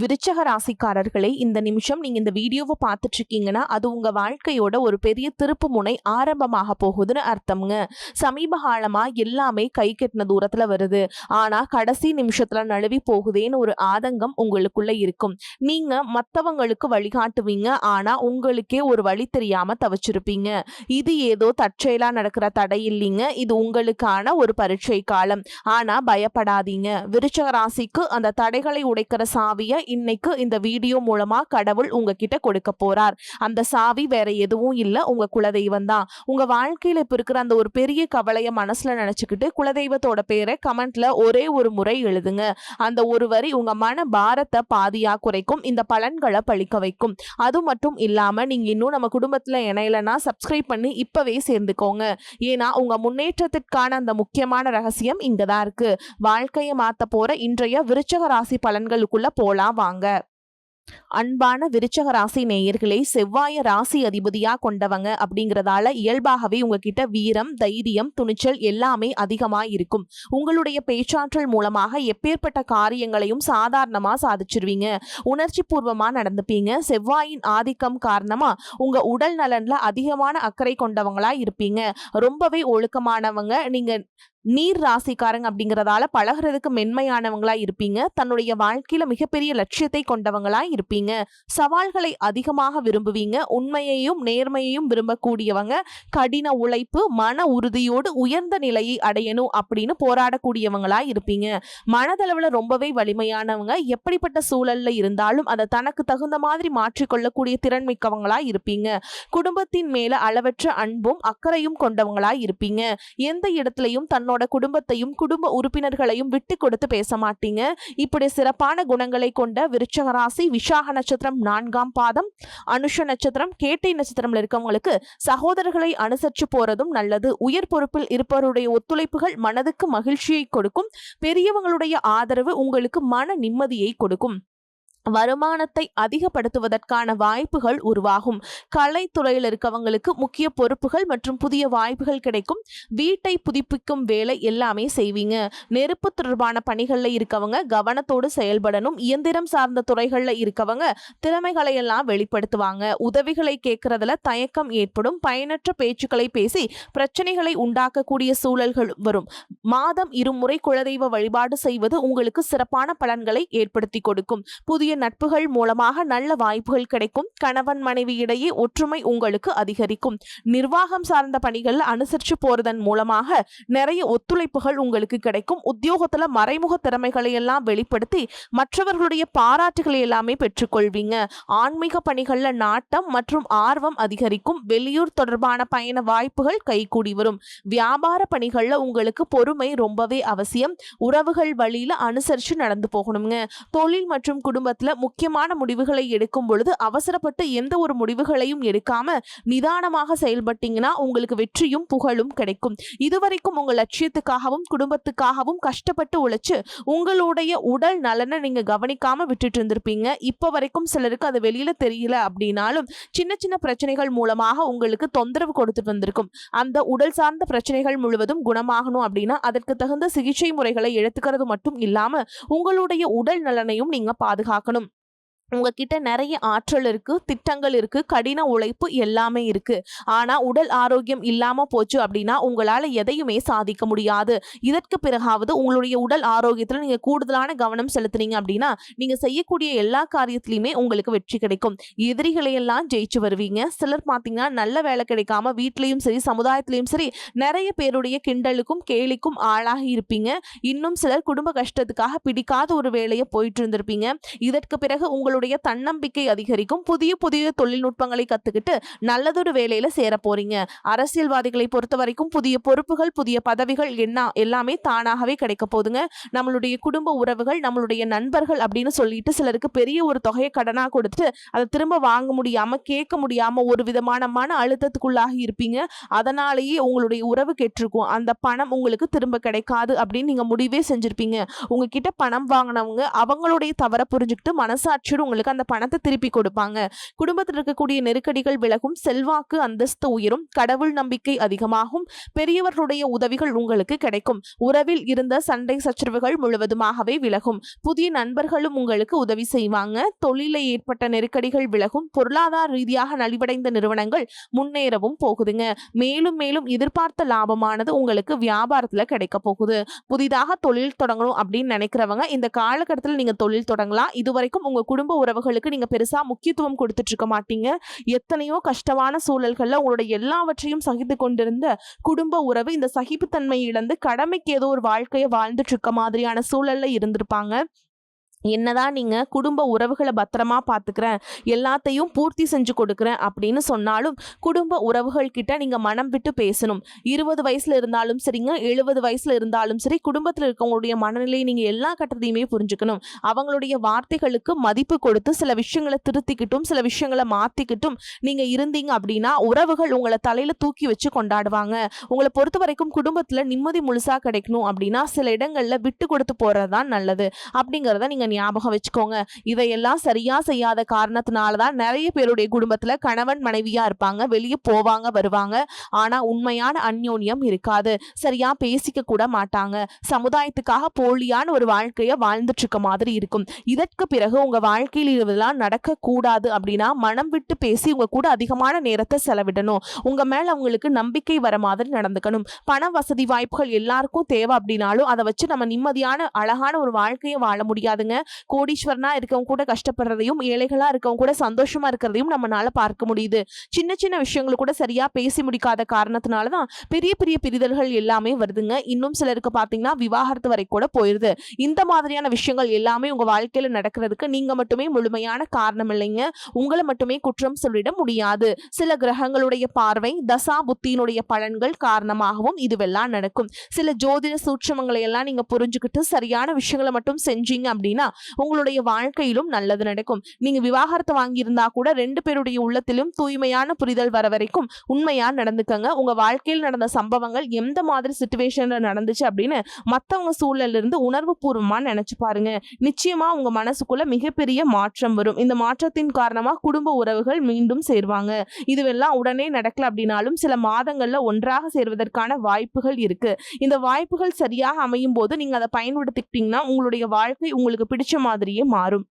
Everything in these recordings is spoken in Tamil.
விருச்சக ராசிக்காரர்களே, இந்த நிமிஷம் நீங்க இந்த வீடியோவை பார்த்துட்டு இருக்கீங்கன்னா அது உங்க வாழ்க்கையோட ஒரு பெரிய திருப்பு முனை ஆரம்பமாக போகுதுன்னு அர்த்தம்ங்க. சமீப காலமா எல்லாமே கை கெட்டின தூரத்துல வருது, ஆனா கடைசி நிமிஷத்துல நழுவி போகுதேன்னு ஒரு ஆதங்கம் உங்களுக்குள்ள இருக்கும். நீங்க மத்தவங்களுக்கு வழிகாட்டுவீங்க, ஆனா உங்களுக்கே ஒரு வழி தெரியாம தவிச்சிருப்பீங்க. இது ஏதோ தற்செயலா நடக்கிற தடை இல்லைங்க, இது உங்களுக்கான ஒரு பரீட்சை காலம். ஆனா பயப்படாதீங்க, விருச்சக ராசிக்கு அந்த தடைகளை உடைக்கிற சாவிய இன்னைக்கு இந்த வீடியோ மூலமா கடவுள் உங்ககிட்ட கொடுக்க போறார். அந்த சாவி வேற எதுவும் இல்ல, உங்க குலதெய்வம் தான். உங்க வாழ்க்கையில இப்ப இருக்கிற அந்த ஒரு பெரிய கவலைய மனசுல நினைச்சுக்கிட்டு குலதெய்வத்தோட பேரை கமெண்ட்ல ஒரே ஒரு முறை எழுதுங்க. அந்த ஒரு வரி உங்க மன பாரத்தை பாதியா குறைக்கும், இந்த பலன்களை பழிக்க வைக்கும். அது மட்டும் இல்லாம நீங்க இன்னும் நம்ம குடும்பத்துல இணையலன்னா சப்ஸ்கிரைப் பண்ணி இப்பவே சேர்ந்துக்கோங்க. ஏன்னா உங்க முன்னேற்றத்திற்கான அந்த முக்கியமான ரகசியம் இங்கதான் இருக்கு. வாழ்க்கையை மாத்த போற இன்றைய விருச்சக ராசி பலன்களுக்குள்ள போலாம் வாங்க. அன்பான விருச்சக ராசி நேயர்களே, செவ்வாய ராசி அதிபதியா கொண்டவங்க அப்படிங்கறதால இயல்பாகவே உங்ககிட்ட வீரம், தைரியம், துணிச்சல் எல்லாமே அதிகமா இருக்கும். உங்களுடைய பேச்சாற்றல் மூலமாக எப்பேற்பட்ட காரியங்களையும் சாதாரணமா சாதிச்சிருவீங்க. உணர்ச்சி பூர்வமா நடந்துப்பீங்க. செவ்வாயின் ஆதிக்கம் காரணமா உங்க உடல் நலன்ல அதிகமான அக்கறை கொண்டவங்களா இருப்பீங்க. ரொம்பவே ஒழுக்கமானவங்க. நீங்க நீர் ராசிக்காரங்க அப்படிங்கறதால பழகிறதுக்கு மென்மையானவங்களா இருப்பீங்க. தன்னுடைய வாழ்க்கையில மிகப்பெரிய லட்சியத்தை கொண்டவங்களா இருப்பீங்க. சவால்களை அதிகமாக விரும்புவீங்க. உண்மையையும் நேர்மையையும் விரும்பக்கூடியவங்க. கடின உழைப்பு, மன உறுதியோடு உயர்ந்த நிலையை அடையணும் அப்படின்னு போராடக்கூடியவங்களா இருப்பீங்க. மனதளவுல ரொம்பவே வலிமையானவங்க. எப்படிப்பட்ட சூழல்ல இருந்தாலும் அதை தனக்கு தகுந்த மாதிரி மாற்றிக்கொள்ளக்கூடிய திறன் மிக்கவங்களா இருப்பீங்க. குடும்பத்தின் மேல அளவற்ற அன்பும் அக்கறையும் கொண்டவங்களா இருப்பீங்க. எந்த இடத்துலையும் தன்னோட குடும்பத்தையும் குடும்ப உறுப்பினர்களையும் விட்டு கொடுத்து பேச மாட்டீங்க. இப்படி சிறப்பான குணங்களை கொண்ட விருச்சக ராசி விஷாக நட்சத்திரம் 4ஆம் பாதம், அனுஷ நட்சத்திரம், கேட்டை நட்சத்திரம்ல இருக்கவங்களுக்கு சகோதரர்களை அனுசரிச்சு போறதும் நல்லது. உயர் பொறுப்பில் இருப்பவருடைய ஒத்துழைப்புகள் மனதுக்கு மகிழ்ச்சியை கொடுக்கும். பெரியவங்களுடைய ஆதரவு உங்களுக்கு மன நிம்மதியை கொடுக்கும். வருமானத்தை அதிகப்படுத்துவதற்கான வாய்ப்புகள் உருவாகும். கலைத்துறையில் இருக்கவங்களுக்கு முக்கிய பொறுப்புகள் மற்றும் புதிய வாய்ப்புகள் கிடைக்கும். வீட்டை புதுப்பிக்கும் வேலை எல்லாமே செய்வீங்க. நெருப்பு தொடர்பான பணிகள்ல இருக்கவங்க கவனத்தோடு செயல்படணும். இயந்திரம் சார்ந்த துறைகள்ல இருக்கவங்க திறமைகளை எல்லாம் வெளிப்படுத்துவாங்க. உதவிகளை கேட்கறதுல தயக்கம் ஏற்படும். பயனற்ற பேச்சுக்களை பேசி பிரச்சனைகளை உண்டாக்கக்கூடிய சூழல்கள் வரும். மாதம் இருமுறை குலதெய்வ வழிபாடு செய்வது உங்களுக்கு சிறப்பான பலன்களை ஏற்படுத்தி கொடுக்கும். புதிய நட்புகள் மூலமாக நல்ல வாய்ப்புகள் கிடைக்கும். கணவன் மனைவி இடையே ஒற்றுமை உங்களுக்கு அதிகரிக்கும். நிர்வாகம் சார்ந்த பணிகள் அனுசரிச்சு போறதன் மூலமாக நிறைய ஒத்துழைப்புகள் உங்களுக்கு கிடைக்கும். உத்தியோகத்துல மறைமுக திறமைகளை எல்லாம் வெளிப்படுத்தி மற்றவர்களுடைய பாராட்டுகளை எல்லாமே பெற்றுக்கொள்வீங்க. ஆன்மீக பணிகள்ல நாட்டம் மற்றும் ஆர்வம் அதிகரிக்கும். வெளியூர் தொடர்பான பயண வாய்ப்புகள் கைகூடி வரும். வியாபார பணிகள்ல உங்களுக்கு பொறுமை ரொம்பவே அவசியம். உறவுகள் வழியில அனுசரிச்சு நடந்து போகணுங்க. தொழில் மற்றும் குடும்பத்துல முக்கியமான முடிவுகளை எடுக்கும் பொழுது அவசரப்பட்டு எந்த ஒரு முடிவுகளையும் எடுக்காம நிதானமாக செயல்பட்டீங்கன்னா உங்களுக்கு வெற்றியும் புகழும் கிடைக்கும். இதுவரைக்கும் உங்க லட்சியத்துக்காகவும் குடும்பத்துக்காகவும் கஷ்டப்பட்டு உழைச்சு உங்களுடைய உடல் நலனை நீங்க கவனிக்காம விட்டுட்டு இருந்திருப்பீங்க. இப்ப வரைக்கும் சிலருக்கு அது வெளியில தெரியல அப்படின்னாலும் சின்ன சின்ன பிரச்சனைகள் மூலமாக உங்களுக்கு தொந்தரவு கொடுத்துட்டு வந்திருக்கும். அந்த உடல் சார்ந்த பிரச்சனைகள் முழுவதும் குணமாகணும் அப்படின்னா அதற்கு தகுந்த சிகிச்சை முறைகளை எடுத்துக்கிறது மட்டும் இல்லாம உங்களுடைய உடல் நலனையும் நீங்க பாதுகாக்கணும். உங்ககிட்ட நிறைய ஆற்றல் இருக்கு, திட்டங்கள் இருக்கு, கடின உழைப்பு எல்லாமே இருக்கு. ஆனா உடல் ஆரோக்கியம் இல்லாம போச்சு அப்படின்னா உங்களால எதையுமே சாதிக்க முடியாது. இதற்கு பிறகாவது உங்களுடைய உடல் ஆரோக்கியத்துல நீங்க கூடுதலான கவனம் செலுத்துனீங்க அப்படின்னா நீங்க செய்யக்கூடிய எல்லா காரியத்திலையுமே உங்களுக்கு வெற்றி கிடைக்கும். எதிரிகளை எல்லாம் ஜெயிச்சு வருவீங்க. சிலர் பாத்தீங்கன்னா நல்ல வேலை கிடைக்காம வீட்லயும் சரி சமுதாயத்திலயும் சரி நிறைய பேருடைய கிண்டலுக்கும் கேலிக்கும் ஆளாகி இருப்பீங்க. இன்னும் சிலர் குடும்ப கஷ்டத்துக்காக பிடிக்காத ஒரு வேலையை போயிட்டு இருந்திருப்பீங்க. இதற்கு பிறகு உங்களுடைய தன்னம்பிக்கை அதிகரிக்கும். புதிய புதிய தொழில்நுட்பங்களை கத்துக்கிட்டு நல்லதொரு வேலையில சேர போறீங்க. அரசியல்வாதிகளை பொறுத்த வரைக்கும் புதிய பொறுப்புகள், புதிய பதவிகள் எல்லாமே தானாகவே கிடைக்க போதுங்க. நம்மளுடைய குடும்ப உறவுகள், நம்மளுடைய நண்பர்கள் அப்படின்னு சொல்லிட்டு சிலருக்கு பெரிய ஒரு தொகையை கடனா கொடுத்துட்டு அதை திரும்ப வாங்க முடியாம, கேட்க முடியாம ஒரு விதமான மன அழுத்தத்துக்குள்ளாகி இருப்பீங்க. அதனாலேயே உங்களுடைய உறவு கெட்டிருக்கும். அந்த பணம் உங்களுக்கு திரும்ப கிடைக்காது அப்படின்னு நீங்க முடிவே செஞ்சிருப்பீங்க. உங்ககிட்ட பணம் வாங்கினவங்க அவங்களுடைய தவற புரிஞ்சுக்கிட்டு மனசாட்சியோடு உங்களுக்கு அந்த பணத்தை திருப்பி கொடுப்பாங்க. குடும்பத்தில் இருக்கக்கூடிய நெருக்கடிகள் விலகும், செல்வாக்கு அந்தஸ்து உயரும், கடவுள் நம்பிக்கை அதிகமாகும், பெரியவர்களுடைய உதவிகள் உங்களுக்கு கிடைக்கும், உறவில் இருந்த சண்டை சச்சரவுகள் முழுவதுமாகவே விலகும், புதிய நண்பர்களும் உங்களுக்கு உதவி செய்வாங்க, தொழிலில் ஏற்பட்ட நெருக்கடிகள் விலகும், பொருளாதார ரீதியாக நலிவடைந்த நிறுவனங்கள் முன்னேறவும் போகுதுங்க. மேலும் மேலும் எதிர்பார்த்த லாபமானது உங்களுக்கு வியாபாரத்துல கிடைக்க போகுது. புதிதாக தொழில் தொடங்கணும் அப்படின்னு நினைக்கிறவங்க இந்த காலகட்டத்தில் நீங்க தொழில் தொடங்கலாம். இதுவரைக்கும் உங்க குடும்ப உறவுகளுக்கு நீங்க பெருசா முக்கியத்துவம் கொடுத்துட்டு இருக்க மாட்டீங்க. எத்தனையோ கஷ்டமான சூழல்கள்ல உங்களுடைய எல்லாவற்றையும் சகித்து கொண்டிருந்த குடும்ப உறவு இந்த சகிப்புத்தன்மை இழந்து கடமைக்கு ஏதோ ஒரு வாழ்க்கையை வாழ்ந்துட்டு இருக்க மாதிரியான சூழல்ல இருந்திருப்பாங்க. என்னதான் நீங்க குடும்ப உறவுகளை பத்திரமா பாத்துக்கிறேன், எல்லாத்தையும் பூர்த்தி செஞ்சு கொடுக்குறேன் அப்படின்னு சொன்னாலும் குடும்ப உறவுகள் கிட்ட நீங்க மனம் விட்டு பேசணும். 20 வயசுல இருந்தாலும் சரிங்க, 70 வயசுல இருந்தாலும் சரி, குடும்பத்தில் இருக்கவங்களுடைய மனநிலையை நீங்க எல்லா கட்டத்தையுமே புரிஞ்சுக்கணும். அவங்களுடைய வார்த்தைகளுக்கு மதிப்பு கொடுத்து சில விஷயங்களை திருத்திக்கிட்டும் சில விஷயங்களை மாத்திக்கிட்டும் நீங்க இருந்தீங்க அப்படின்னா உறவுகள் உங்களை தலையில தூக்கி வச்சு கொண்டாடுவாங்க. உங்களை பொறுத்த வரைக்கும் குடும்பத்துல நிம்மதி முழுசா கிடைக்கணும் அப்படின்னா சில இடங்கள்ல விட்டு கொடுத்து போறதுதான் நல்லது அப்படிங்கிறத நீங்க ஞாபகம் வச்சுக்கோங்க. இதையெல்லாம் சரியா செய்யாத காரணத்தினாலதான் நிறைய பேருடைய குடும்பத்துல கணவன் மனைவியா இருப்பாங்க, வெளியே போவாங்க வருவாங்க, ஆனா உண்மையான அந்யோன்யம் இருக்காது, சரியா பேசிக்க கூட மாட்டாங்க, சமுதாயத்துக்காக போலியான ஒரு வாழ்க்கைய வாழ்ந்துட்டு இருக்க மாதிரி இருக்கும். இதற்கு பிறகு உங்க வாழ்க்கையில் இதெல்லாம் நடக்க கூடாது அப்படின்னா மனம் விட்டு பேசி உங்க கூட அதிகமான நேரத்தை செலவிடணும். உங்க மேல அவங்களுக்கு நம்பிக்கை வர மாதிரி நடந்துக்கணும். பண வசதி வாய்ப்புகள் எல்லாருக்கும் தேவை அப்படின்னாலும் அதை வச்சு நம்ம நிம்மதியான அழகான ஒரு வாழ்க்கையை வாழ முடியாதுங்க. கோடீஸ்வரனா இருக்கவங்க கூட கஷ்டப்படுறதையும் ஏழைகளா இருக்கவங்க கூட சந்தோஷமா இருக்கிறதையும் நம்மளால பார்க்க முடியுது. சின்ன சின்ன விஷயங்கள் கூட சரியா பேசி முடிக்காத காரணத்தினாலதான் பெரிய பெரிய பிரிதல்கள் எல்லாமே வருதுங்க. இன்னும் சிலருக்கு பாத்தீங்கன்னா விவாகரத்து வரை கூட போயிருது. இந்த மாதிரியான விஷயங்கள் எல்லாமே உங்க வாழ்க்கையில நடக்கிறதுக்கு நீங்க மட்டுமே முழுமையான காரணம் இல்லைங்க. உங்களை மட்டுமே குற்றம் சொல்லிட முடியாது. சில கிரகங்களுடைய பார்வை, தசா புத்தியினுடைய பலன்கள் காரணமாகவும் இதுவெல்லாம் நடக்கும். சில ஜோதிட சூட்சமங்களை எல்லாம் நீங்க புரிஞ்சுக்கிட்டு சரியான விஷயங்களை மட்டும் செஞ்சீங்க அப்படின்னா உங்களுடைய வாழ்க்கையிலும் நல்லது நடக்கும். நீங்க விவாகரத்து வாங்கியிருந்தா கூட 2 பேருடைய உள்ளத்திலும் தூய்மையான புரிதல் வர வரைக்கும் உண்மையா நடந்துக்கங்க. உங்க வாழ்க்கையில் நடந்த சம்பவங்கள் எந்த மாதிரி சிச்சுவேஷன்ல நடந்துச்சு அப்படின்னு மத்தவங்க சூழல்ல இருந்து உணர்வு பூர்வமா நினைச்சு பாருங்க. நிச்சயமா உங்க மனசுக்குள்ள மிகப்பெரிய மாற்றம் வரும். இந்த மாற்றத்தின் காரணமா குடும்ப உறவுகள் மீண்டும் சேர்வாங்க. இதுவெல்லாம் உடனே நடக்கல அப்படின்னாலும் சில மாதங்கள்ல ஒன்றாக சேர்வதற்கான வாய்ப்புகள் இருக்கு. இந்த வாய்ப்புகள் சரியாக அமையும் போது நீங்க அதை பயன்படுத்திக்கிட்டீங்கன்னா உங்களுடைய வாழ்க்கை உங்களுக்கு பிடிச்ச மாதிரியே மாறும்.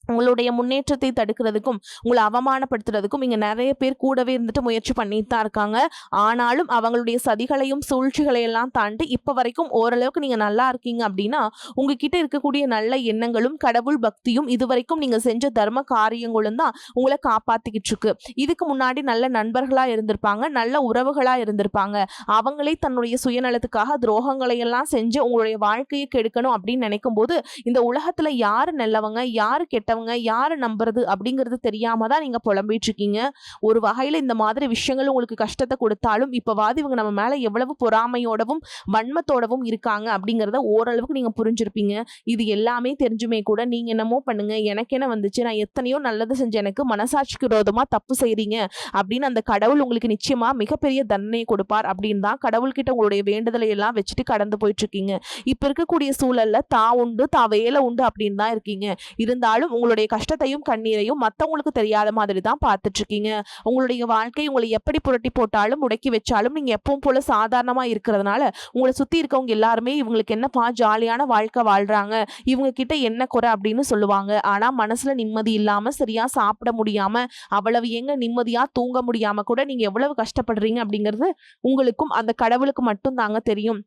உங்களுடைய முன்னேற்றத்தை தடுக்கிறதுக்கும் உங்களை அவமானப்படுத்துறதுக்கும் இங்க நிறைய பேர் கூடவே இருந்துட்டு முயற்சி பண்ணிட்டு தான் இருக்காங்க. ஆனாலும் அவங்களுடைய சதிகளையும் சூழ்ச்சிகளையெல்லாம் தாண்டி இப்ப வரைக்கும் ஓரளவுக்கு நீங்க நல்லா இருக்கீங்க அப்படின்னா உங்ககிட்ட இருக்கக்கூடிய நல்ல எண்ணங்களும் கடவுள் பக்தியும் இதுவரைக்கும் நீங்க செஞ்ச தர்ம காரியங்களும் தான் உங்களை காப்பாத்திக்கிட்டு இருக்கு. இதுக்கு முன்னாடி நல்ல நண்பர்களா இருந்திருப்பாங்க, நல்ல உறவுகளா இருந்திருப்பாங்க. அவங்களே தன்னுடைய சுயநலத்துக்காக துரோகங்களை எல்லாம் செஞ்சு உங்களுடைய வாழ்க்கையை கெடுக்கணும் அப்படின்னு நினைக்கும் போது இந்த உலகத்துல யாரு நல்லவங்க யாரு கெட்ட யாரு நம்புறது அப்படிங்கிறது தெரியாம தான் நீங்க புலம்பிட்டு இருக்கீங்க. ஒரு வகையில இந்த மாதிரி விஷயங்கள் உங்களுக்கு கஷ்டத்தை கொடுத்தாலும் இப்பவாது இவங்க நம்ம மேல எவ்வளவு பொறாமையோடவும் வன்மத்தோடவும் இருக்காங்க அப்படிங்கறத ஓரளவுக்கு நீங்க புரிஞ்சிருப்பீங்க. இது எல்லாமே தெரிஞ்சுமே கூட நீங்க என்னமோ பண்ணுங்க, எனக்கு என்ன வந்துச்சு, நான் எத்தனையோ நல்லது செஞ்ச எனக்கு மனசாட்சிக்கு விரோதமா தப்பு செய்றீங்க அப்படின்னு அந்த கடவுள் உங்களுக்கு நிச்சயமா மிகப்பெரிய தண்டனையை கொடுப்பார் அப்படின்னு தான் கடவுள்கிட்ட உங்களுடைய வேண்டுதலை எல்லாம் வச்சுட்டு கடந்து போயிட்டு இருக்கீங்க. இப்ப இருக்கக்கூடிய சூழல்ல உண்டு வேலை உண்டு அப்படின்னு தான் இருக்கீங்க. இருந்தாலும் உங்களுடைய கஷ்டத்தையும் கண்ணீரையும் மத்தவங்களுக்கு தெரியாத மாதிரி தான் பார்த்துட்டு இருக்கீங்க. உங்களுடைய வாழ்க்கை உங்களை எப்படி புரட்டி போட்டாலும் முடக்கி வச்சாலும் நீங்க எப்பவும் போல சாதாரணமா இருக்கிறதுனால உங்களை சுத்தி இருக்கவங்க எல்லாருமே இவங்களுக்கு என்னப்பா ஜாலியான வாழ்க்கை வாழ்றாங்க, இவங்க கிட்ட என்ன குறை அப்படின்னு சொல்லுவாங்க. ஆனா மனசுல நிம்மதி இல்லாம சரியா சாப்பிட முடியாம அவ்வளவு எங்க நிம்மதியா தூங்க முடியாம கூட நீங்க எவ்வளவு கஷ்டப்படுறீங்க அப்படிங்கிறது உங்களுக்கும் அந்த கடவுளுக்கு மட்டும் தாங்க தெரியும்.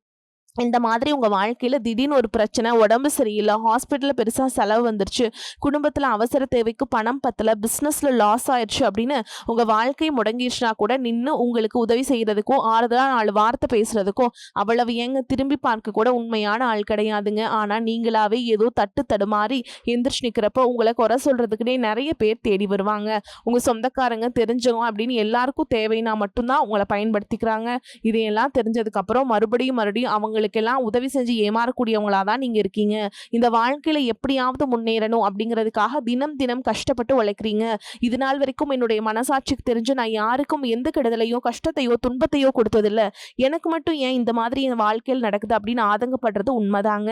இந்த மாதிரி உங்க வாழ்க்கையில திடீர்னு ஒரு பிரச்சனை, உடம்பு சரியில்லை, ஹாஸ்பிட்டல்ல பெருசா செலவு வந்துருச்சு, குடும்பத்துல அவசர தேவைக்கு பணம் பத்தல, பிசினஸ்ல லாஸ் ஆயிடுச்சு அப்படின்னு உங்க வாழ்க்கை முடங்கிடுச்சுனா கூட நின்று உங்களுக்கு உதவி செய்யறதுக்கும் ஆறுதலா 4 வார்த்தை பேசுறதுக்கும் அவ்வளவு ஏங்க திரும்பி பார்க்க கூட உண்மையான ஆள் கிடையாதுங்க. ஆனா நீங்களாவே ஏதோ தட்டு தடுமாறி எந்திரிச்சு நிக்கிறப்போ உங்களை குறை சொல்றதுக்குன்னே நிறைய பேர் தேடி வருவாங்க. உங்க சொந்தக்காரங்க தெரிஞ்சவங்க அப்படின்னு எல்லாருக்கும் தேவைன்னா மட்டும்தான் உங்களை பயன்படுத்திக்கிறாங்க. இதையெல்லாம் தெரிஞ்சதுக்கு அப்புறம் மறுபடியும் அவங்க அவங்களுக்கெல்லாம் உதவி செஞ்சு ஏமாறக்கூடியவங்களா தான் நீங்க இருக்கீங்க. இந்த வாழ்க்கையில எப்படியாவது முன்னேறணும் அப்படிங்கிறதுக்காக தினம் தினம் கஷ்டப்பட்டு உழைக்கிறீங்க. இது நாள் வரைக்கும் என்னுடைய மனசாட்சிக்கு தெரிஞ்சு நான் யாருக்கும் எந்த கெடுதலையோ கஷ்டத்தையோ துன்பத்தையோ கொடுத்ததில்ல. எனக்கு மட்டும் ஏன் இந்த மாதிரி என் வாழ்க்கையில் நடக்குது அப்படின்னு ஆதங்கப்படுறது உண்மைதாங்க.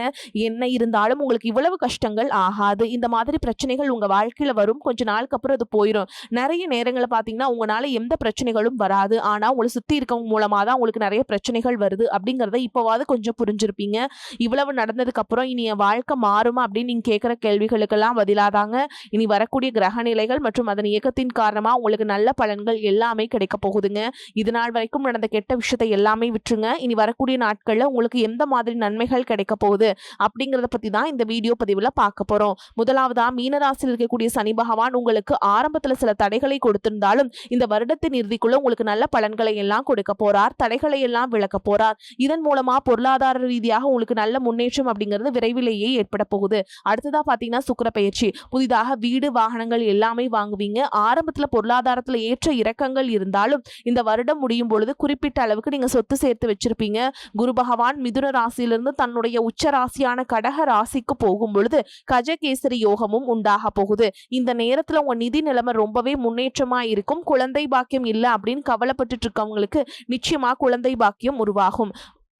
என்ன இருந்தாலும் உங்களுக்கு இவ்வளவு கஷ்டங்கள் ஆகாது. இந்த மாதிரி பிரச்சனைகள் உங்க வாழ்க்கையில வரும். கொஞ்ச நாளுக்கு அப்புறம் அது போயிடும். நிறைய நேரங்களை பார்த்தீங்கன்னா உங்களால எந்த பிரச்சனைகளும் வராது. ஆனா உங்களை சுத்தி இருக்கவங்க மூலமா தான் உங்களுக்கு நிறைய பிரச்சனைகள் வருது அப்படிங்கறத இப்பவாவது கொஞ்சம் புரிஞ்சிருப்பீங்க. இவ்வளவு நடந்ததுக்கு அப்புறம் இனி என் வாழ்க்கை மாறுமா அப்படின்னு நீங்க கேட்கிற கேள்விகளுக்கெல்லாம் பதிலாதாங்க இனி வரக்கூடிய கிரக நிலைகள் மற்றும் அதன் இயக்கத்தின் காரணமா உங்களுக்கு நல்ல பலன்கள் எல்லாமே கிடைக்க போகுதுங்க. இது நாள் வரைக்கும் நடந்த கெட்ட விஷயத்தை எல்லாமே விட்டுருங்க. இனி வரக்கூடிய நாட்கள்ல உங்களுக்கு எந்த மாதிரி நன்மைகள் கிடைக்க போகுது அப்படிங்கறத பத்தி தான் இந்த வீடியோ பதிவுல பார்க்க போறோம். முதலாவதா மீனராசியில் இருக்கக்கூடிய சனி பகவான் உங்களுக்கு ஆரம்பத்துல சில தடைகளை கொடுத்திருந்தாலும் இந்த வருடத்தின் இறுதிக்குள்ள உங்களுக்கு நல்ல பலன்களை எல்லாம் கொடுக்க போறார். தடைகளை எல்லாம் விளக்க போறார். இதன் மூலமா பொருளாதார ரீதியாக உங்களுக்கு நல்ல முன்னேற்றம் அப்படிங்கிறது விரைவிலேயே ஏற்பட போகுது. அடுத்ததா பாத்தீங்கன்னா சுக்கிர பயிற்சி. புதிதாக வீடு வாகனங்கள் எல்லாமே வாங்குவீங்க. ஆரம்பத்துல பொருளாதாரத்துல ஏற்ற இறக்கங்கள் இருந்தாலும் இந்த வருடம் முடியும் பொழுது குறிப்பிட்ட அளவுக்கு நீங்க சொத்து சேர்த்து வச்சிருப்பீங்க. குரு பகவான் மிதுன ராசியிலிருந்து தன்னுடைய உச்ச ராசியான கடக ராசிக்கு போகும் பொழுது கஜகேசரி யோகமும் உண்டாக போகுது. இந்த நேரத்துல உங்க நிதி நிலைமை ரொம்பவே முன்னேற்றமா இருக்கும். குழந்தை பாக்கியம் இல்லை அப்படின்னு கவலைப்பட்டு இருக்கவங்களுக்கு நிச்சயமா குழந்தை பாக்கியம் உருவாகும்.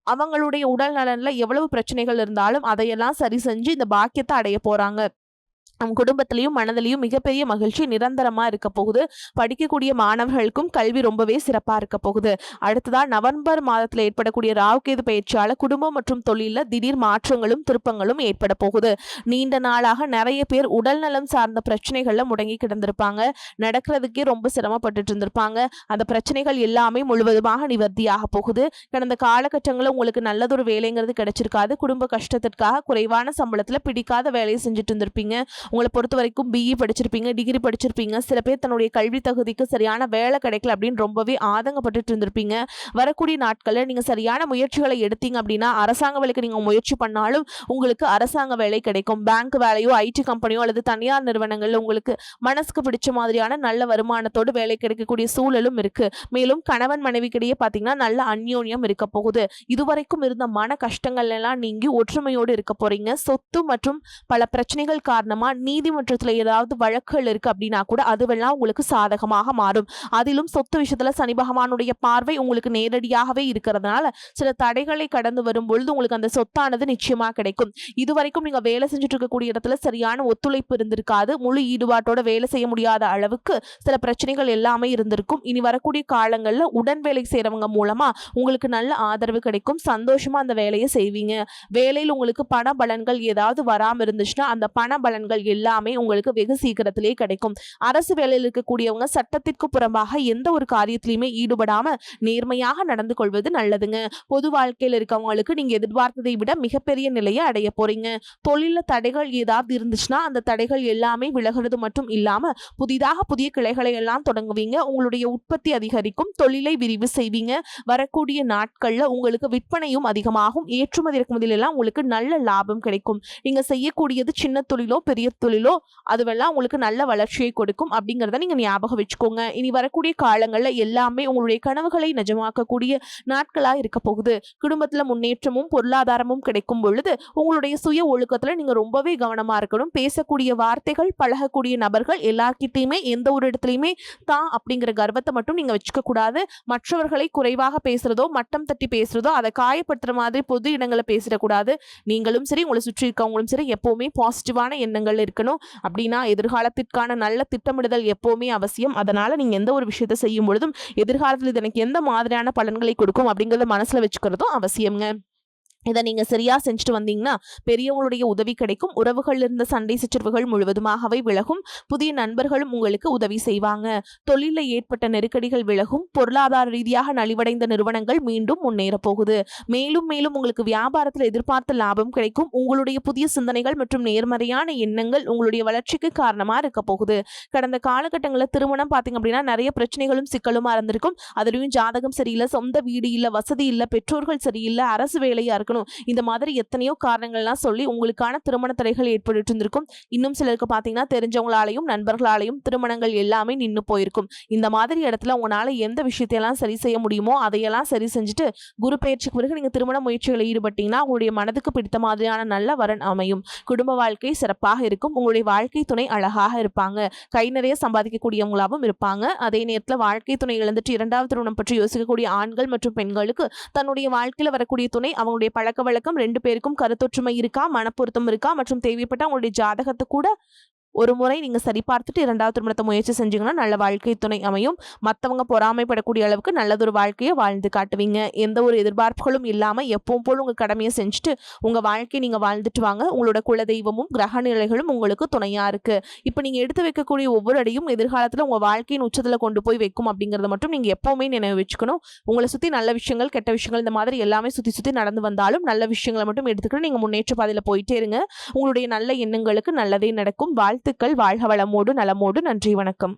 அவங்களுடைய உடல் நலன்ல எவ்வளவு பிரச்சனைகள் இருந்தாலும் அதையெல்லாம் சரி செஞ்சு இந்த பாக்கியத்தை அடைய போறாங்க. நம் குடும்பத்திலையும் மனதிலையும் மிகப்பெரிய மகிழ்ச்சி நிரந்தரமா இருக்க போகுது. படிக்கக்கூடிய மாணவர்களுக்கும் கல்வி ரொம்பவே சிறப்பா இருக்க போகுது. அடுத்ததா நவம்பர் மாதத்துல ஏற்படக்கூடிய ராகுகேது பயிற்சியால குடும்பம் மற்றும் தொழில திடீர் மாற்றங்களும் திருப்பங்களும் ஏற்பட போகுது. நீண்ட நாளாக நிறைய பேர் உடல் நலம் சார்ந்த பிரச்சனைகள்ல முடங்கி கிடந்திருப்பாங்க. நடக்கிறதுக்கே ரொம்ப சிரமப்பட்டுட்டு இருந்திருப்பாங்க. அந்த பிரச்சனைகள் எல்லாமே முழுவதுமாக நிவர்த்தியாக போகுது. கடந்த காலகட்டங்களில் உங்களுக்கு நல்லதொரு வேலைங்கிறது கிடைச்சிருக்காது. குடும்ப கஷ்டத்திற்காக குறைவான சம்பளத்துல பிடிக்காத வேலையை செஞ்சுட்டு இருந்திருப்பீங்க. உங்களை பொறுத்த வரைக்கும் பிஇ படிச்சிருப்பீங்க, டிகிரி படிச்சிருப்பீங்க. சில பேர் தன்னுடைய கல்வி தகுதிக்கு சரியான வேலை கிடைக்கல அப்படின்னு ரொம்பவே ஆதங்கப்பட்டு இருந்திருப்பீங்க. வரக்கூடிய நாட்களில் நீங்க சரியான முயற்சிகளை எடுத்தீங்க அப்படின்னா அரசாங்க வேலைக்கு நீங்க முயற்சி பண்ணாலும் உங்களுக்கு அரசாங்க வேலை கிடைக்கும். பேங்க் வேலையோ ஐடி கம்பெனியோ அல்லது தனியார் நிறுவனங்கள்ல உங்களுக்கு மனசுக்கு பிடிச்ச மாதிரியான நல்ல வருமானத்தோடு வேலை கிடைக்கக்கூடிய சூழலும் இருக்கு. மேலும் கணவன் மனைவிக்கிடையே பாத்தீங்கன்னா நல்ல அந்யோன்யம் இருக்க போகுது. இதுவரைக்கும் இருந்த மன கஷ்டங்கள் எல்லாம் நீங்கி ஒற்றுமையோடு இருக்க போறீங்க. சொத்து மற்றும் பல பிரச்சனைகள் காரணமா நீதிமன்றத்துல ஏதாவது வழக்குகள் இருக்கு அப்படின்னா கூட அதுவெல்லாம் உங்களுக்கு சாதகமாக மாறும். அதிலும் சொத்து விஷயத்துல சனி பகவானுடைய பார்வை உங்களுக்கு நேரடியாகவே இருக்கிறதுனால சில தடைகளை கடந்து வரும் பொழுது உங்களுக்கு அந்த சொத்தானது நிச்சயமா கிடைக்கும். இதுவரைக்கும் நீங்க வேலை செஞ்சுட்டு இருக்கக்கூடிய இடத்துல சரியான ஒத்துழைப்பு இருந்திருக்காது. முழு ஈடுபாட்டோட வேலை செய்ய முடியாத அளவுக்கு சில பிரச்சனைகள் எல்லாமே இருந்திருக்கும். இனி வரக்கூடிய காலங்கள்ல உடன் வேலை செய்யறவங்க மூலமா உங்களுக்கு நல்ல ஆதரவு கிடைக்கும். சந்தோஷமா அந்த வேலையை செய்வீங்க. வேலையில் உங்களுக்கு பண பலன்கள் ஏதாவது வராம இருந்துச்சுன்னா அந்த பண பலன்கள் எல்லாமே உங்களுக்கு வெகு சீக்கிரத்திலே கிடைக்கும். அரசு வேலையில் இருக்கக்கூடியவங்க சட்டத்திற்கு புறம்பாக எந்த ஒரு காரியத்திலையுமே ஈடுபடாம நேர்மையாக நடந்து கொள்வது நல்லதுங்க. பொது வாழ்க்கையில் இருக்கவங்களுக்கு நீங்க எதிர்பார்த்ததை விட மிகப்பெரிய நிலையை அடைய போறீங்க. தொழில தடைகள் ஏதாவது இருந்துச்சுன்னா அந்த தடைகள் எல்லாமே விலகிறது மட்டும் இல்லாம புதிதாக புதிய கிளைகளை எல்லாம் தொடங்குவீங்க. உங்களுடைய உற்பத்தி அதிகரிக்கும். தொழிலை விரிவு செய்வீங்க. வரக்கூடிய நாட்கள்ல உங்களுக்கு விற்பனையும் அதிகமாகும். ஏற்றுமதி இறக்குமதியில் எல்லாம் உங்களுக்கு நல்ல லாபம் கிடைக்கும். நீங்க செய்யக்கூடியது சின்ன தொழிலோ பெரிய தொழிலோ அதுவெல்லாம் உங்களுக்கு நல்ல வளர்ச்சியை கொடுக்கும் அப்படிங்கிறத நீங்க ஞாபகம் வச்சுக்கோங்க. இனி வரக்கூடிய காலங்கள்ல எல்லாமே உங்களுடைய கனவுகளை நிஜமாக்கக்கூடிய நாட்களா இருக்க போகுது. குடும்பத்துல முன்னேற்றமும் பொருளாதாரமும் கிடைக்கும் பொழுது உங்களுடைய சுய ஒழுக்கத்துல நீங்க ரொம்பவே கவனமா இருக்கணும். பேசக்கூடிய வார்த்தைகள் பழகக்கூடிய நபர்கள் எல்லார்கிட்டையுமே எந்த ஒரு இடத்துலையுமே தான் அப்படிங்கிற கர்வத்தை மட்டும் நீங்க வச்சுக்க கூடாது. மற்றவர்களை குறைவாக பேசுறதோ மட்டம் தட்டி பேசுறதோ அதை காயப்படுத்துற மாதிரி பொது இடங்களை பேசிடக்கூடாது. நீங்களும் சரி உங்களை சுற்றி இருக்கவங்களும் சரி எப்பவுமே பாசிட்டிவான எண்ணங்கள் இருக்கணும். அப்படின்னா எதிர்காலத்திற்கான நல்ல திட்டமிடுதல் எப்பவுமே அவசியம். அதனால நீங்க எந்த ஒரு விஷயத்தை செய்யும் பொழுதும் எதிர்காலத்தில் இது எனக்கு எந்த மாதிரியான பலன்களை கொடுக்கும் அப்படிங்கறத மனசுல வச்சுக்கிறதும் அவசியம்ங்க. இதை நீங்க சரியா செஞ்சுட்டு வந்தீங்கன்னா பெரியவங்களுடைய உதவி கிடைக்கும். உறவுகள் இருந்த சண்டை சச்சரவுகள் முழுவதுமாகவே விலகும். புதிய நண்பர்களும் உங்களுக்கு உதவி செய்வாங்க. தொழில ஏற்பட்ட நெருக்கடிகள் விலகும். பொருளாதார ரீதியாக நலிவடைந்த நிறுவனங்கள் மீண்டும் முன்னேற போகுது. மேலும் மேலும் உங்களுக்கு வியாபாரத்தில் எதிர்பார்த்த லாபம் கிடைக்கும். உங்களுடைய புதிய சிந்தனைகள் மற்றும் நேர்மறையான எண்ணங்கள் உங்களுடைய வளர்ச்சிக்கு காரணமா இருக்க போகுது. கடந்த காலகட்டங்களில் திருமணம் பாத்தீங்க அப்படின்னா நிறைய பிரச்சனைகளும் சிக்கலுமா இருந்திருக்கும். அதுலயும் ஜாதகம் சரியில்லை, சொந்த வீடு இல்ல, வசதி இல்ல, பெற்றோர்கள் சரியில்லை, அரசு வேலையா இருக்கணும், வச்சுக்கணும். இந்த மாதிரி எத்தனையோ காரணங்கள்லாம் சொல்லி உங்களுக்கான திருமண தடைகள் ஏற்பட்டுட்டு இருந்திருக்கும். இன்னும் சிலருக்கு பார்த்தீங்கன்னா தெரிஞ்சவங்களாலையும் நண்பர்களாலையும் திருமணங்கள் எல்லாமே நின்னு போயிருக்கும். இந்த மாதிரி இடத்துல உங்களால எந்த விஷயத்தையெல்லாம் சரி செய்ய முடியுமோ அதையெல்லாம் சரி செஞ்சுட்டு குரு பெயர்ச்சிக்கு பிறகு நீங்க திருமண முயற்சிகளில் ஈடுபட்டீங்கன்னா உங்களுடைய மனதுக்கு பிடித்த மாதிரியான நல்ல வரன் அமையும். குடும்ப வாழ்க்கை சிறப்பாக இருக்கும். உங்களுடைய வாழ்க்கை துணை அழகாக இருப்பாங்க. கை நிறைய சம்பாதிக்கக்கூடியவங்களாகவும் இருப்பாங்க. அதே நேரத்தில் வாழ்க்கை துணை இழந்துட்டு இரண்டாவது திருமணம் பற்றி யோசிக்கக்கூடிய ஆண்கள் மற்றும் பெண்களுக்கு தன்னுடைய வாழ்க்கையில் வரக்கூடிய துணை அவங்களுடைய பழக்க வழக்கம் 2 பேருக்கும் கருத்தொற்றுமை இருக்கா, மனப்பொருத்தம் இருக்கா மற்றும் தேவைப்பட்ட அவங்களுடைய ஜாதகத்தை கூட ஒரு முறை நீங்க சரி பார்த்துட்டு 2வது திருமணத்தை முயற்சி செஞ்சீங்கன்னா நல்ல வாழ்க்கை துணை அமையும். மத்தவங்க பொறாமைப்படக்கூடிய அளவுக்கு நல்லதொரு வாழ்க்கையை வாழ்ந்து காட்டுவீங்க. எந்த ஒரு எதிர்பார்ப்புகளும் இல்லாம எப்பவும் போல உங்க கடமையை செஞ்சுட்டு உங்க வாழ்க்கையை நீங்க வாழ்ந்துட்டு வாங்க. உங்களோட குலதெய்வமும் கிரக நிலைகளும் உங்களுக்கு துணையா இருக்கு. இப்போ நீங்க எடுத்து வைக்கக்கூடிய ஒவ்வொரு அடியும் எதிர்காலத்துல உங்க வாழ்க்கையின் உச்சத்துல கொண்டு போய் வைக்கும் அப்படிங்கறத மட்டும் நீங்க எப்பவுமே நினைவு வச்சுக்கணும். உங்களை சுத்தி நல்ல விஷயங்கள், கெட்ட விஷயங்கள் இந்த மாதிரி எல்லாமே சுத்தி நடந்து வந்தாலும் நல்ல விஷயங்களை மட்டும் எடுத்துக்கிட்டு நீங்க முன்னேற்ற பாதையில போயிட்டே இருங்க. உங்களுடைய நல்ல எண்ணங்களுக்கு நல்லதே நடக்கும். வாழ்த்துக்கள். வாழ்க வளமோடு நலமோடு. நன்றி, வணக்கம்.